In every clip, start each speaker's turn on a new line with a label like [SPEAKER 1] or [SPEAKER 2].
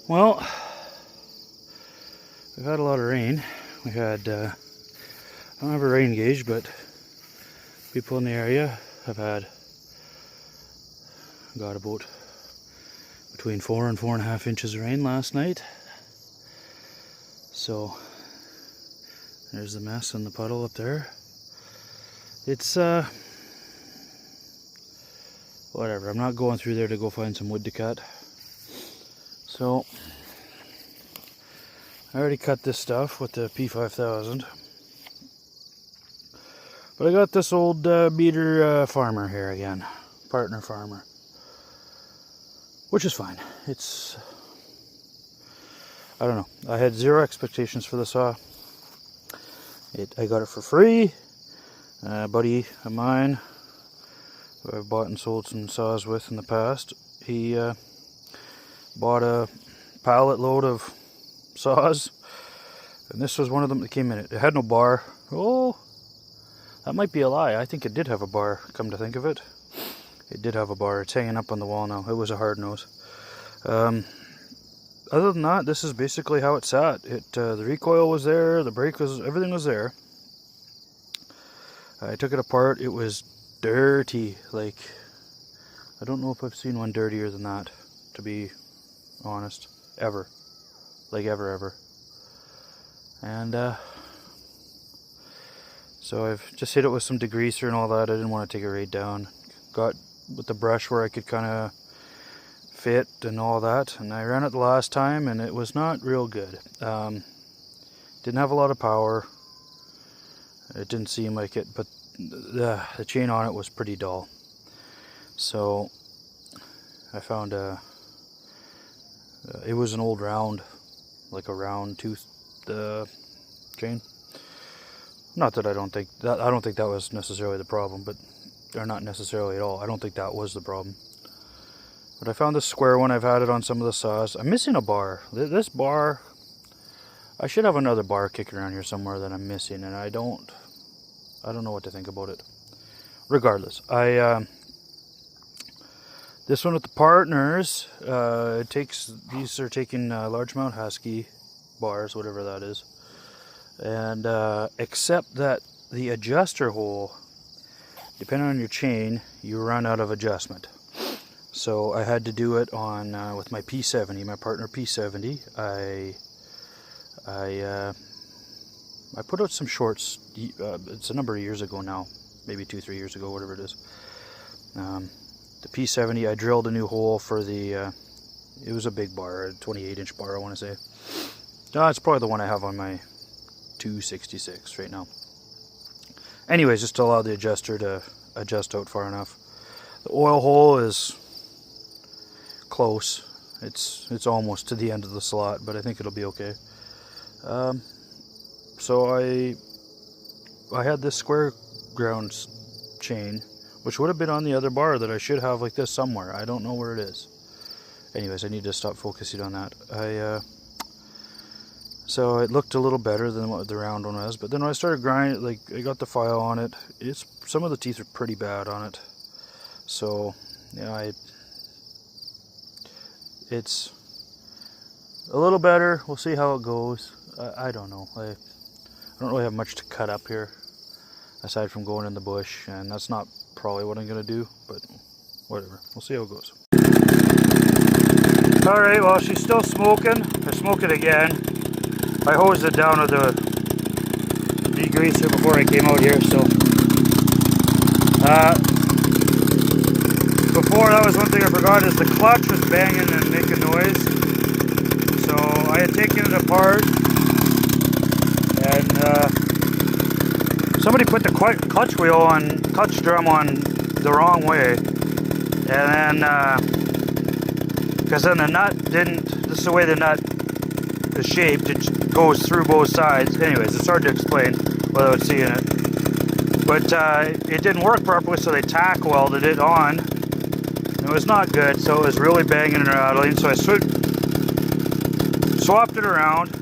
[SPEAKER 1] Well, we've had a lot of rain. We had, I don't have a rain gauge, but people in the area have got about between 4 and 4.5 inches of rain last night. So there's the mess in the puddle up there. It's whatever. I'm not going through there to go find some wood to cut. So I already cut this stuff with the P5000. But I got this old beater farmer here again, partner farmer, which is fine. It's, I don't know, I had zero expectations for the saw. I got it for free. A buddy of mine who I've bought and sold some saws with in the past, he bought a pallet load of saws, and this was one of them that came in it. It had no bar. Oh, that might be a lie. I think it did have a bar, come to think of it. It did have a bar. It's hanging up on the wall now. It was a hard nose. Other than that, this is basically how it sat. The recoil was there, the brake was, everything was there. I took it apart. It was dirty. Like, I don't know if I've seen one dirtier than that, to be honest, ever. Like ever. And so I've just hit it with some degreaser and all that. I didn't want to take it right down. Got with the brush where I could kind of fit and all that, and I ran it the last time and it was not real good. Didn't have a lot of power. It didn't seem like it, but the chain on it was pretty dull. So I found it was an old round, like a round tooth chain. Not that I don't think that was necessarily the problem, but or not necessarily at all. I don't think that was the problem. But I found this square one. I've had it on some of the saws. I'm missing a bar. This bar, I should have another bar kicking around here somewhere that I'm missing, and I don't know what to think about it. Regardless, this one with the partners, these are taking largemouth husky bars, whatever that is, and except that the adjuster hole, depending on your chain, you run out of adjustment. So I had to do it on with my P70, my partner P70. I put out some shorts. It's a number of years ago now, maybe 2-3 years ago, whatever it is. The P70, I drilled a new hole for the. It was a big bar, a 28-inch bar, I want to say. It's probably the one I have on my 266 right now. Anyways, just to allow the adjuster to adjust out far enough. The oil hole is close. It's almost to the end of the slot, but I think it'll be okay. So I had this square ground chain, which would have been on the other bar that I should have like this somewhere. I don't know where it is. Anyways, I need to stop focusing on that. So it looked a little better than what the round one was, but then when I started grinding, like I got the file on it, some of the teeth are pretty bad on it. So yeah, it's a little better. We'll see how it goes. I don't know. I don't really have much to cut up here, aside from going in the bush, and that's not probably what I'm going to do, but whatever. We'll see how it goes. Alright, well, she's still smoking. I smoke it again. I hosed it down with the degreaser before I came out here, so before, that was one thing I forgot, is the clutch was banging and making noise. So I had taken it apart, and somebody put the clutch drum on the wrong way, and then because then the nut didn't, this is the way the nut is shaped, it goes through both sides. Anyways, it's hard to explain without seeing it, but it didn't work properly, so they tack welded it on. It was not good, so it was really banging and rattling, so I swapped it around.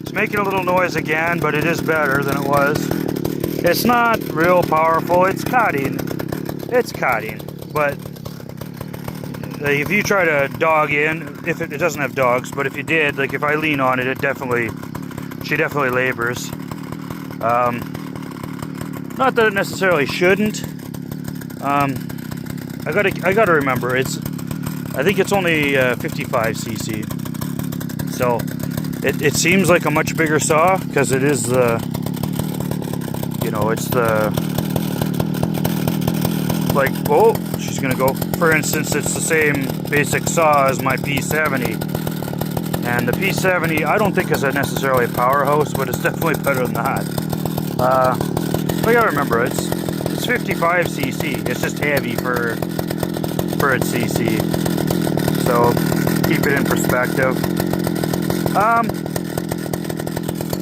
[SPEAKER 1] It's making a little noise again, but it is better than it was. It's not real powerful. It's cutting, but Like if you try to dog in, if it doesn't have dogs, but if you did, like if I lean on it, she definitely labors. Not that it necessarily shouldn't. I gotta remember, I think it's only 55 cc. So it seems like a much bigger saw because it is the, you know, it's the, like, oh, she's gonna go. For instance, it's the same basic saw as my P70, and the P70 I don't think is necessarily a powerhouse, but it's definitely better than that. I gotta remember, it's 55 cc. It's just heavy for its cc. So keep it in perspective.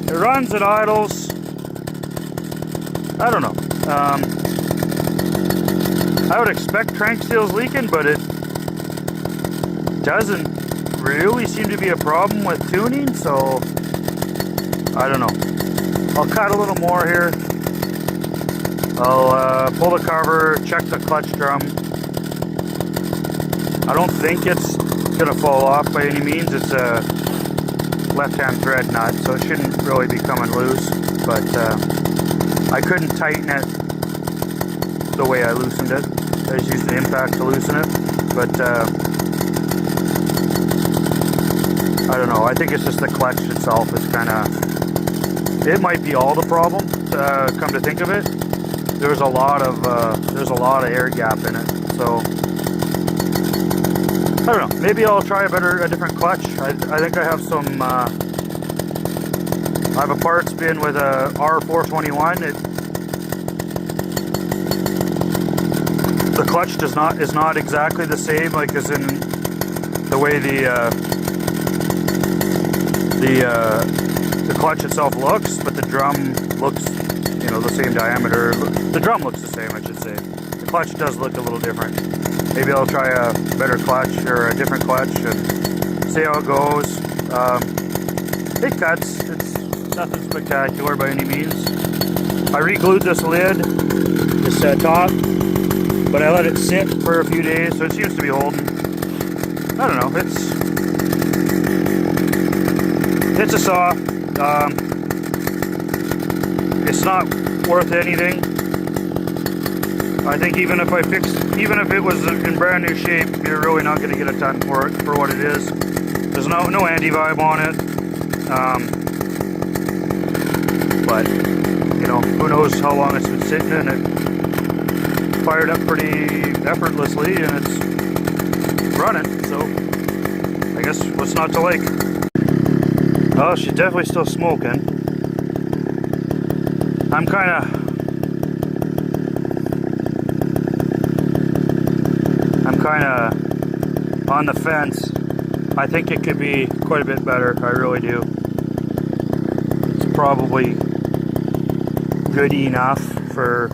[SPEAKER 1] It runs, it idles. I don't know. I would expect crank steel's leaking, but it doesn't really seem to be a problem with tuning, so I don't know. I'll cut a little more here. I'll pull the cover, check the clutch drum. I don't think it's gonna fall off by any means. It's a left-hand thread nut, so it shouldn't really be coming loose, but I couldn't tighten it the way I loosened it. I just used the impact to loosen it, but I don't know. I think it's just the clutch itself is kind of, it might be all the problem, come to think of it. There's a lot of air gap in it, so I don't know. Maybe I'll try a different clutch. I think I have some. I have a parts bin with a R421. The clutch is not exactly the same, like as in the way the clutch itself looks, but the drum looks, you know, the same diameter. The drum looks the same, I should say. The clutch does look a little different. Maybe I'll try a better clutch or a different clutch and see how it goes. It cuts. It's nothing spectacular by any means. I re-glued this lid, this top, but I let it sit for a few days, so it seems to be holding. I don't know. It's a saw. It's not worth anything. I think even if it was in brand new shape, you're really not going to get a ton for it, for what it is. There's no anti-vibe on it. But, you know, who knows how long it's been sitting, and it fired up pretty effortlessly, and it's running, so I guess what's not to like? Oh, she's definitely still smoking. I'm kind of on the fence. I think it could be quite a bit better. I really do. It's probably good enough for,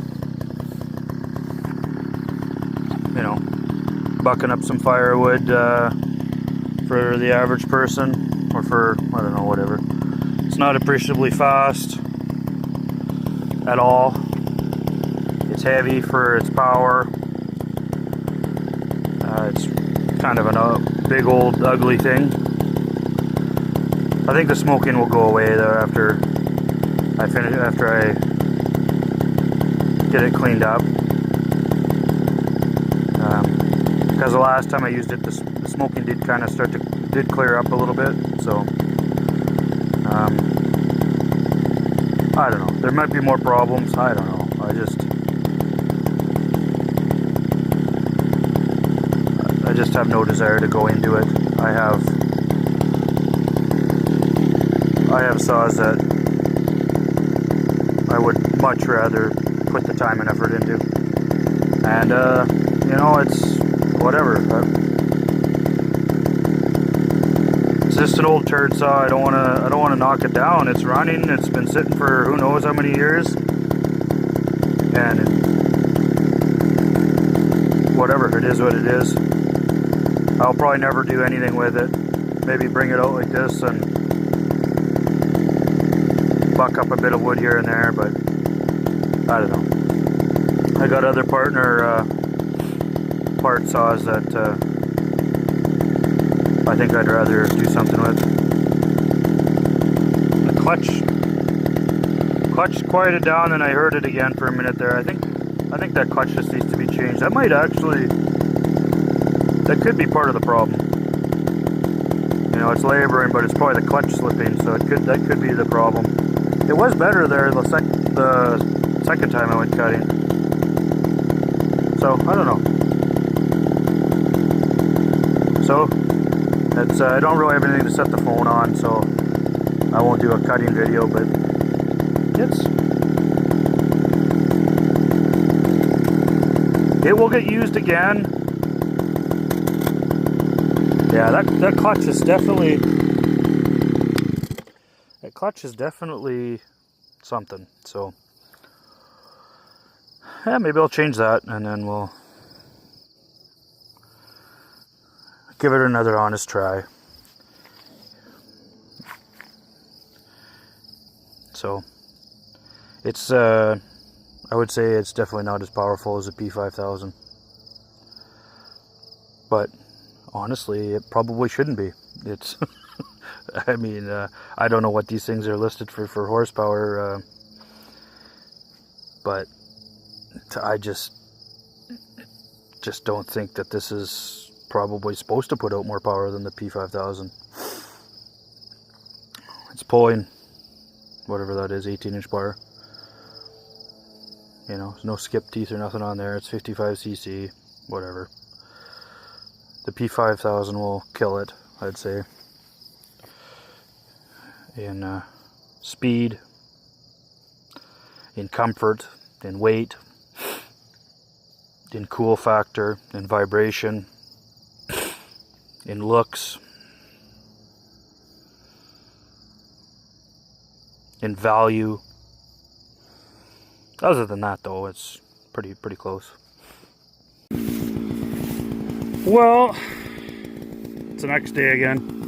[SPEAKER 1] you know, bucking up some firewood for the average person, or for, I don't know, whatever. It's not appreciably fast at all. It's heavy for its power. It's kind of a big old ugly thing. I think the smoking will go away though after I get it cleaned up. Because the last time I used it, the smoking did kind of did clear up a little bit. So I don't know. There might be more problems. I don't know. I just have no desire to go into it. I have saws that I would much rather put the time and effort into. And you know, it's whatever. It's just an old turd saw. I don't want to knock it down. It's running. It's been sitting for who knows how many years. And whatever, it is what it is. I'll probably never do anything with it. Maybe bring it out like this and buck up a bit of wood here and there, but I don't know. I got other part saws that I think I'd rather do something with. The clutch quieted down and I heard it again for a minute there. I think that clutch just needs to be changed. That might actually, that could be part of the problem. You know, it's laboring, but it's probably the clutch slipping, so that could be the problem. It was better there the second time I went cutting. So, I don't know. So, that's, I don't really have anything to set the phone on, so I won't do a cutting video, but it will get used again. Yeah, that clutch is definitely, something. So, yeah, maybe I'll change that, and then we'll give it another honest try. So, it's, I would say it's definitely not as powerful as a P5000. But, honestly, it probably shouldn't be. It's, I mean, I don't know what these things are listed for horsepower, but I just don't think that this is probably supposed to put out more power than the P5000. It's pulling, whatever that is, 18-inch bar. You know, there's no skip teeth or nothing on there. It's 55cc, whatever. The P5000 will kill it, I'd say. In speed, in comfort, in weight, in cool factor, in vibration, in looks, in value. Other than that, though, it's pretty close. Well, it's the next day again.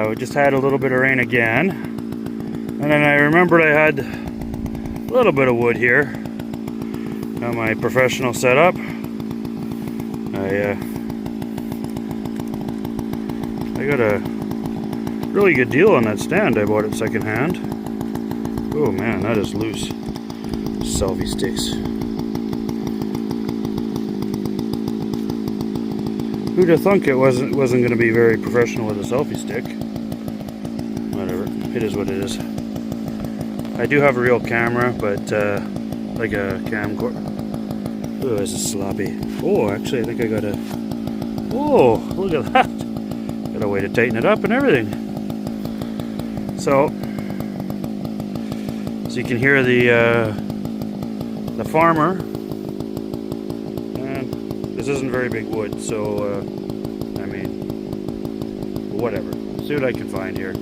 [SPEAKER 1] We just had a little bit of rain again, and then I remembered I had a little bit of wood here. Got my professional setup. I got a really good deal on that stand. I bought it secondhand. Oh man, that is loose. Selfie sticks. Who'd have thunk it wasn't going to be very professional with a selfie stick? Whatever, it is what it is. I do have a real camera, but like a camcorder. Oh, this is sloppy. Oh, actually, I think I got a. Oh, look at that! Got a way to tighten it up and everything. So you can hear the farmer. This isn't very big wood, so I mean, whatever. See what I can find here.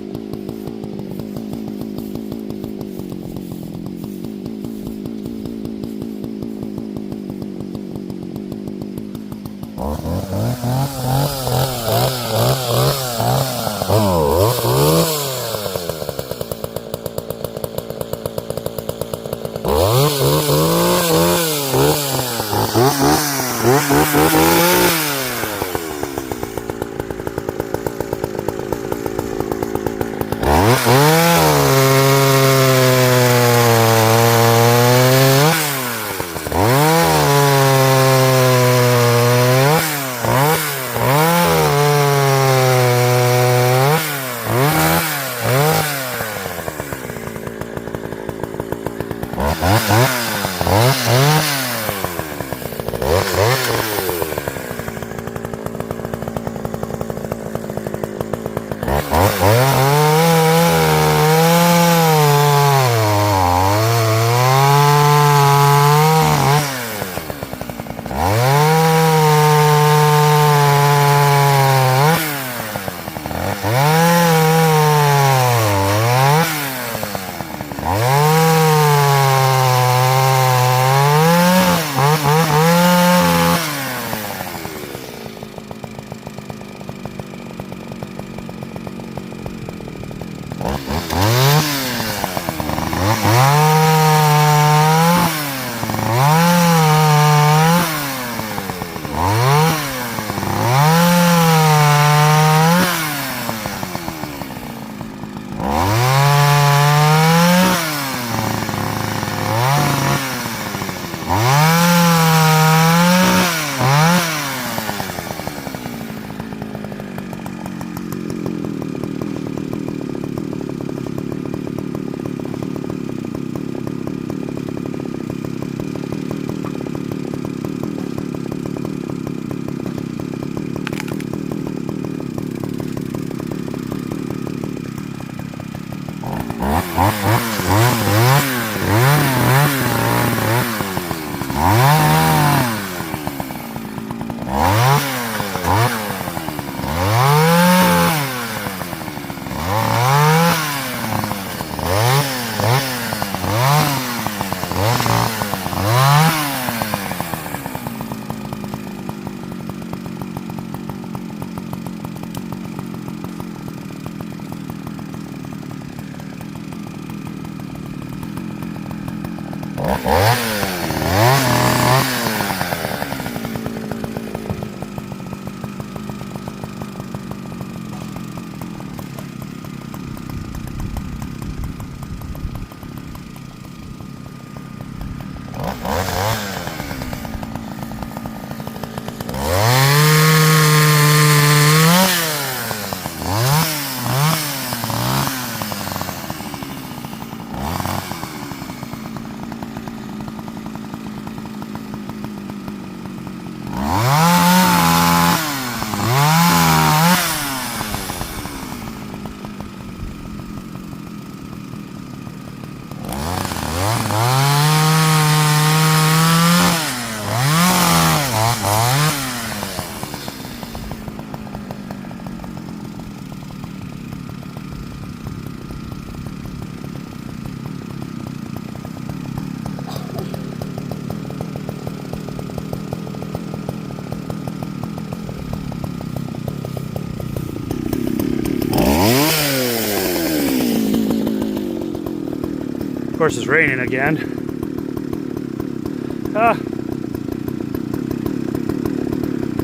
[SPEAKER 1] course, it's raining again.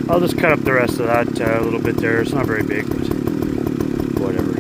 [SPEAKER 1] I'll just cut up the rest of that a little bit there. It's not very big, but whatever.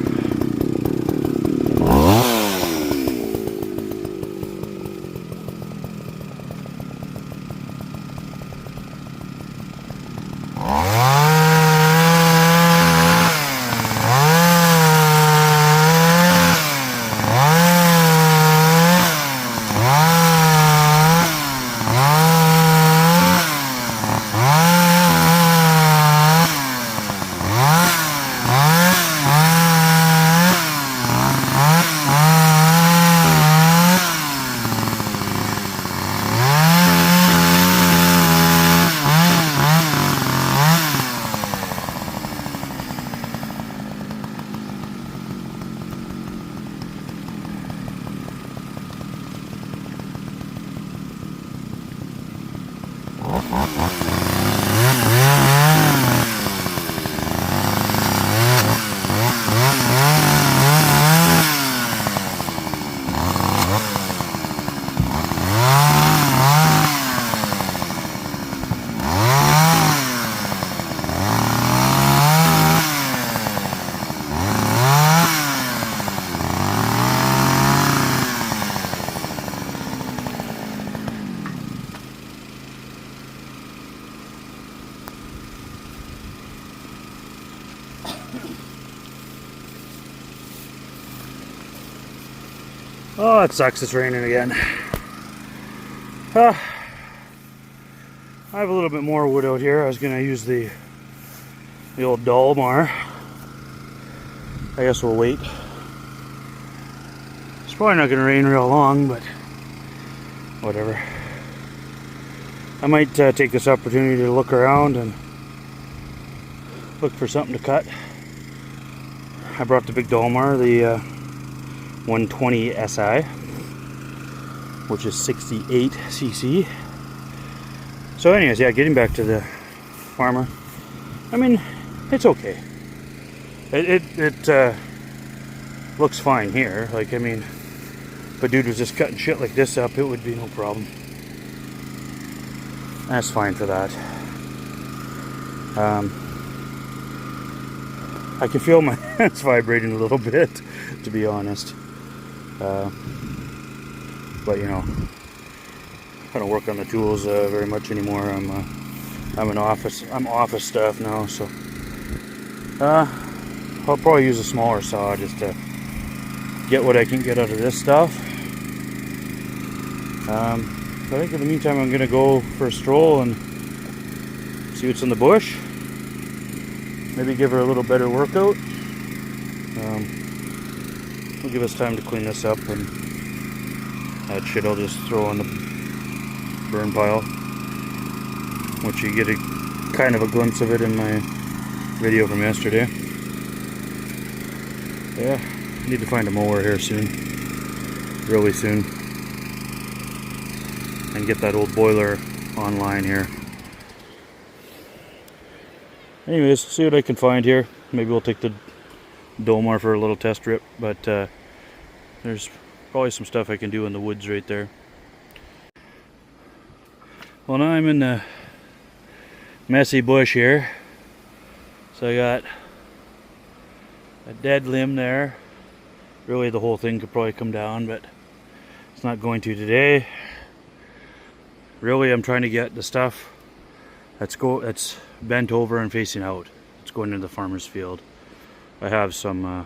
[SPEAKER 1] Oh, it sucks, it's raining again. I have a little bit more wood out here. I was going to use the old Dolmar. I guess we'll wait. It's probably not going to rain real long, but whatever. I might take this opportunity to look around and look for something to cut. I brought the big Dolmar, the 120 SI, which is 68 cc. So anyways, yeah, getting back to the farmer. I mean, it's okay. It looks fine here. Like, I mean, if a dude was just cutting shit like this up, it would be no problem. That's fine for that. I can feel my hands vibrating a little bit, to be honest. But you know, I don't work on the tools very much anymore. I'm office staff now, so I'll probably use a smaller saw just to get what I can get out of this stuff. But I think in the meantime I'm gonna go for a stroll and see what's in the bush. Maybe give her a little better workout. Will give us time to clean this up, and that shit I'll just throw in the burn pile, which you get a kind of a glimpse of it in my video from yesterday. Yeah, I need to find a mower here soon, really soon, and get that old boiler online here. Anyways, see what I can find here. Maybe we'll take the Dolmar for a little test trip, but there's probably some stuff I can do in the woods right there. Well, now I'm in the messy bush here. So I got a dead limb there. Really the whole thing could probably come down, but it's not going to today. Really I'm trying to get the stuff that's bent over and facing out. It's going into the farmer's field. I have some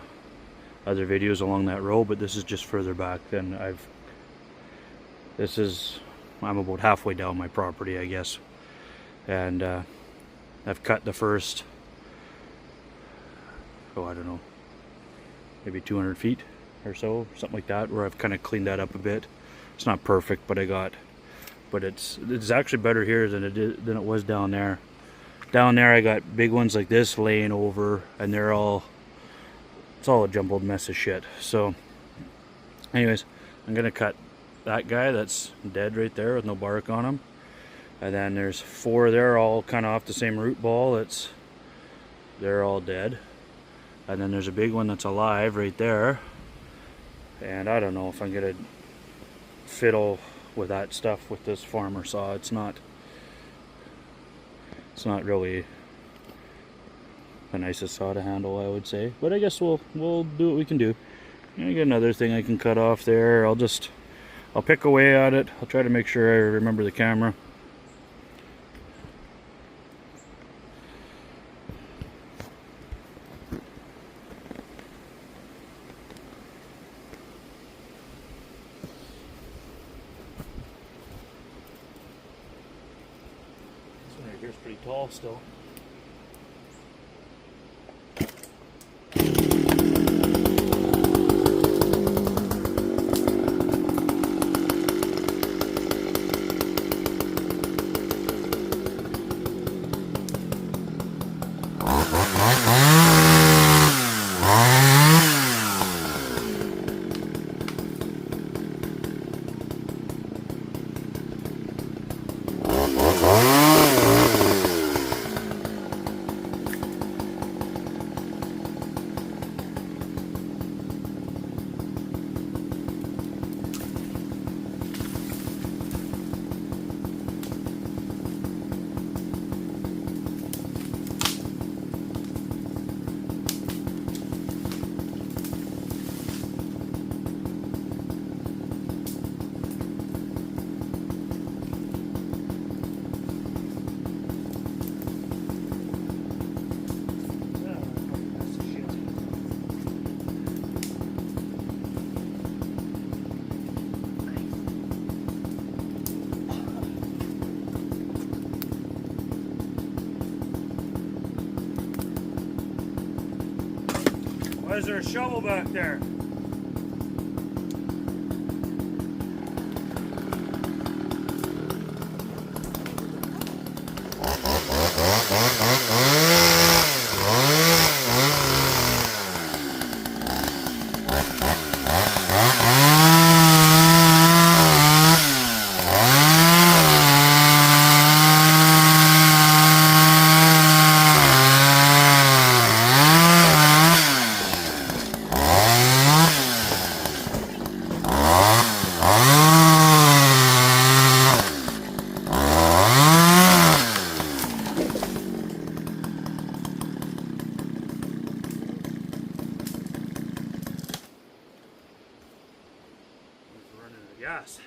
[SPEAKER 1] other videos along that row, but this is just further back than I'm about halfway down my property, I guess. And I've cut the first, I don't know, maybe 200 feet or so, something like that, where I've kind of cleaned that up a bit. It's not perfect, but it's actually better here than it was down there. Down there I got big ones like this laying over, and it's all a jumbled mess of shit. So anyways, I'm gonna cut that guy that's dead right there with no bark on him, and then there's 4 there, all kind of off the same root ball. They're all dead. And then there's a big one that's alive right there, and I don't know if I'm gonna fiddle with that stuff with this farmer saw. It's not really the nicest saw to handle, I would say, but I guess we'll do what we can do. I got another thing I can cut off there. I'll pick away at it. I'll try to make sure I remember the camera. This one right here is pretty tall still. Why is there a shovel back there? Yes.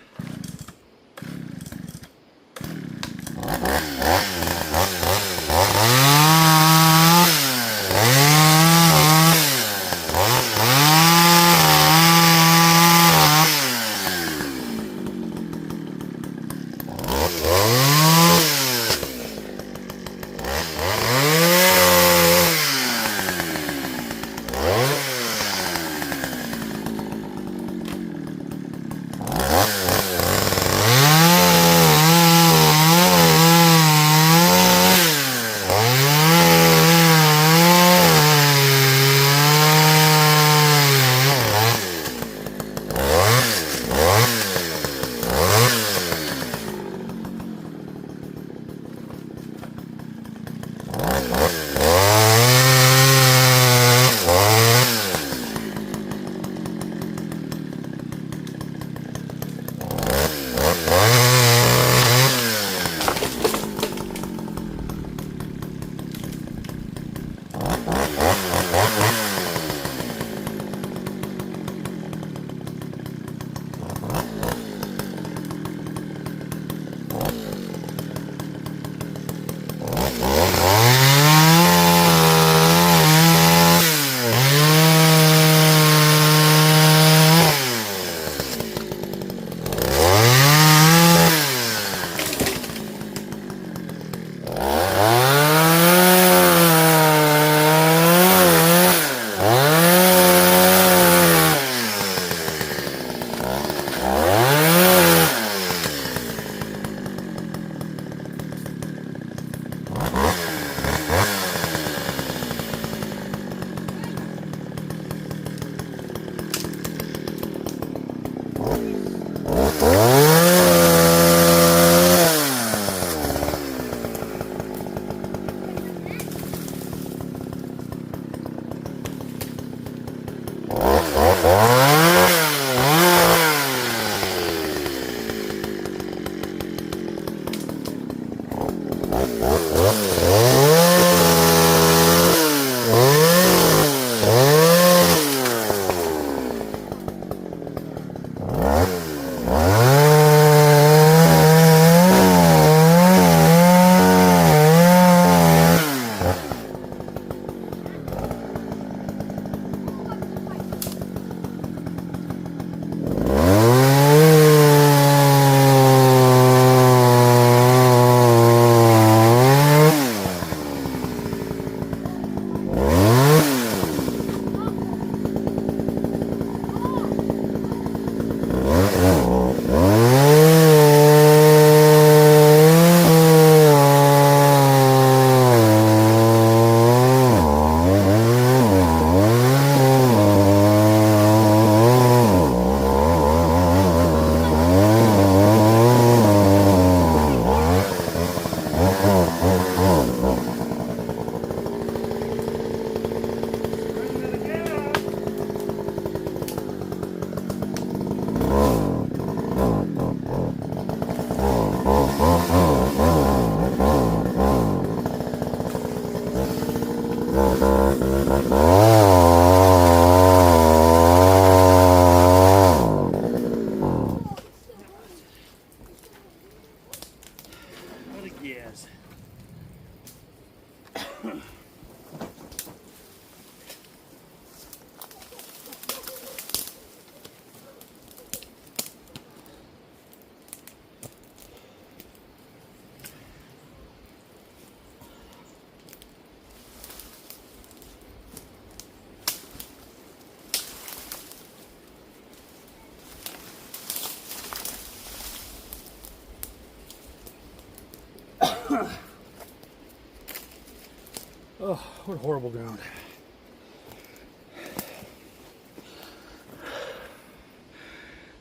[SPEAKER 1] what horrible ground.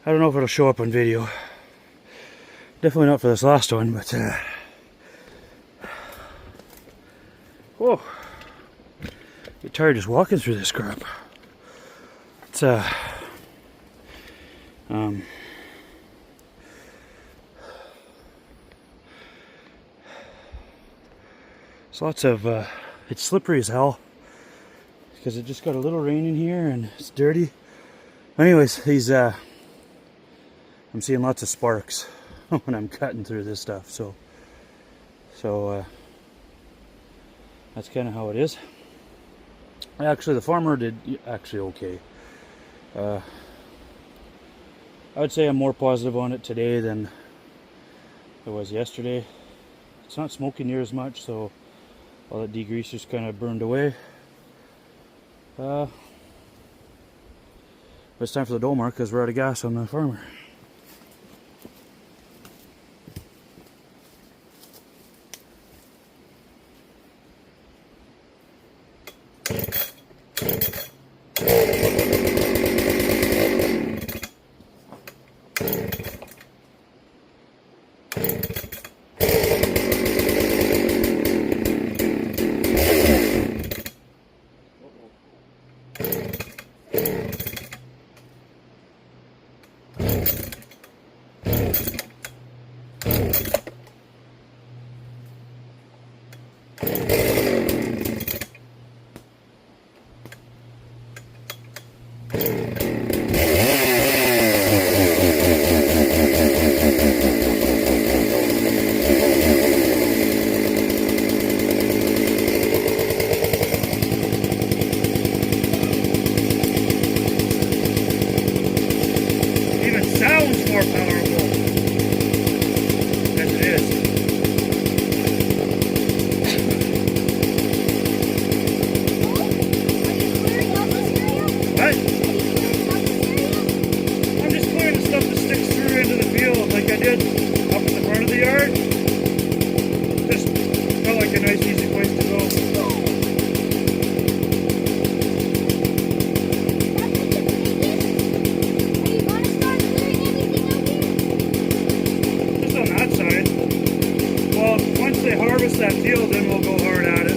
[SPEAKER 1] I don't know if it'll show up on video. Definitely not for this last one, but whoa. Get tired just walking through this crap. It's there's lots of it's slippery as hell because it just got a little rain in here and it's dirty. Anyways, these I'm seeing lots of sparks when I'm cutting through this stuff, so that's kind of how it is. Actually, the farmer did actually okay. I would say I'm more positive on it today than I was yesterday. It's not smoking near as much, so all that degreaser's kind of burned away. But it's time for the Dolmar because we're out of gas on the farmer. More powerful as it is. What? I'm just clearing the stuff that sticks through into the field like I did up in the front of the yard. Just felt like a nice easy place to go. Once they harvest that field, then we'll go hard at it.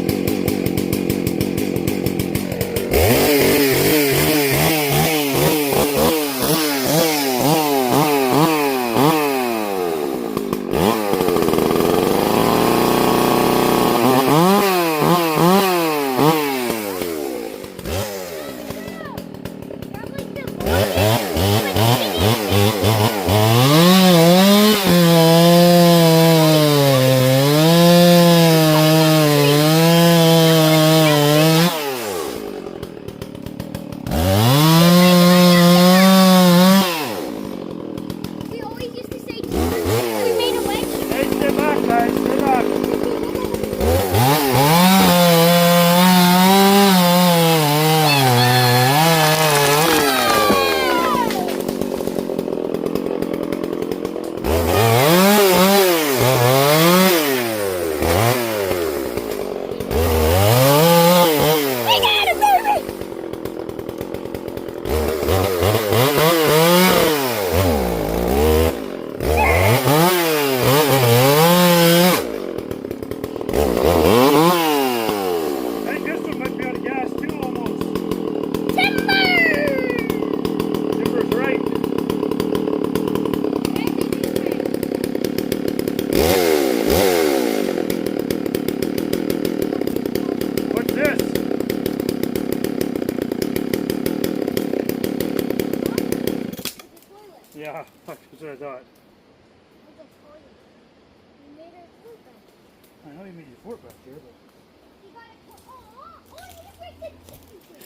[SPEAKER 1] Yeah, that's what I thought.
[SPEAKER 2] You made a fort back.
[SPEAKER 1] I know you made your fort back there, but...
[SPEAKER 2] You got it. Oh, you break the chicken.